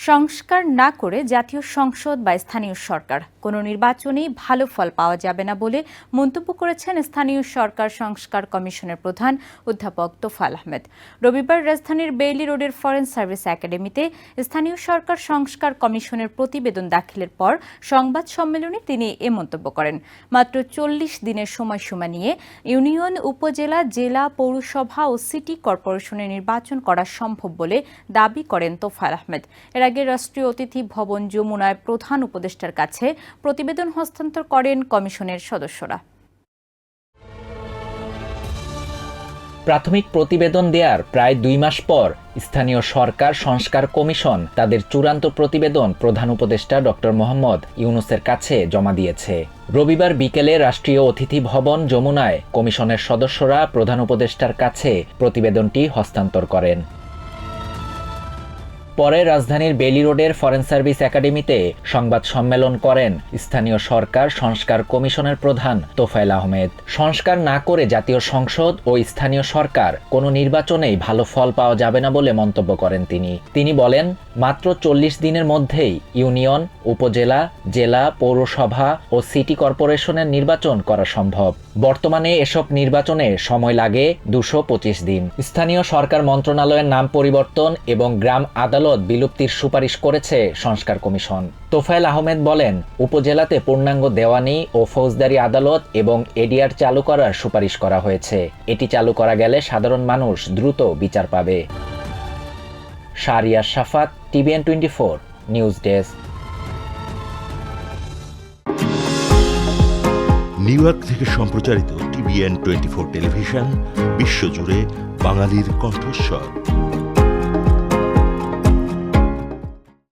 সংস্কার না করে জাতীয় সংসদ বা স্থানীয় সরকার কোনো নির্বাচনেই ভালো ফল পাওয়া যাবে না বলে মন্তব্য করেছেন স্থানীয় সরকার সংস্কার কমিশনের প্রধান অধ্যাপক তোফায়েল আহমেদ। রবিবার রাজধানীর বেইলি রোডের ফরেন সার্ভিস একাডেমিতে স্থানীয় সরকার সংস্কার কমিশনের প্রতিবেদন দাখিলের পর সংবাদ সম্মেলনে তিনি এ মন্তব্য করেন। মাত্র ৪০ দিনের সময়সীমা নিয়ে ইউনিয়ন, উপজেলা, জেলা, পৌরসভা ও সিটি কর্পোরেশনের নির্বাচন করা সম্ভব বলে দাবি করেন তোফায়েল আহমেদ। এর আগে রাষ্ট্রীয় অতিথি ভবন যমুনায় প্রধান উপদেষ্টার কাছে প্রতিবেদন হস্তান্তর করেন কমিশনের সদস্যরা। প্রাথমিক প্রতিবেদন দেওয়ার প্রায় ২ মাস পর স্থানীয় সরকার সংস্কার কমিশন তাদের চূড়ান্ত প্রতিবেদন প্রধান উপদেষ্টা ডক্টর মোহাম্মদ ইউনূসের কাছে জমা দিয়েছে। রবিবার বিকেলে রাষ্ট্রীয় অতিথি ভবন যমুনায় কমিশনের সদস্যরা প্রধান উপদেষ্টার কাছে প্রতিবেদনটি হস্তান্তর করেন। পরে রাজধানীর বেইলি রোডের ফরেন সার্ভিস একাডেমিতে সংবাদ সম্মেলন করেন স্থানীয় সরকার সংস্কার কমিশনের প্রধান তোফায়েল আহমেদ। সংস্কার না করে জাতীয় সংসদ ও স্থানীয় সরকার কোনো নির্বাচনেই ভালো ফল পাওয়া যাবে না বলে মন্তব্য করেন তিনি বলেন, মাত্র ৪০ দিনের মধ্যেই ইউনিয়ন, উপজেলা, জেলা, পৌরসভা ও সিটি কর্পোরেশনের নির্বাচন করা সম্ভব। বর্তমানে এসব নির্বাচনে সময় লাগে ২২৫ দিন। স্থানীয় সরকার মন্ত্রণালয়ের নাম পরিবর্তন এবং গ্রাম আদালত বিলুপ্তির সুপারিশ করেছে সংস্কার কমিশন। তোফায়েল আহমেদ বলেন, উপজেলাতে পূর্ণাঙ্গ দেওয়ানি ও ফৌজদারি আদালত এবং এডিআর চালু করার সুপারিশ করা হয়েছে। এটি চালু করা গেলে সাধারণ মানুষ দ্রুত বিচার পাবে। শাহরিয়ার শাফাত, TVN 24 news desk. New York থেকে সম্প্রচারিত TVN 24 টেলিভিশন বিশ্বজুড়ে বাঙালির কণ্ঠস্বর।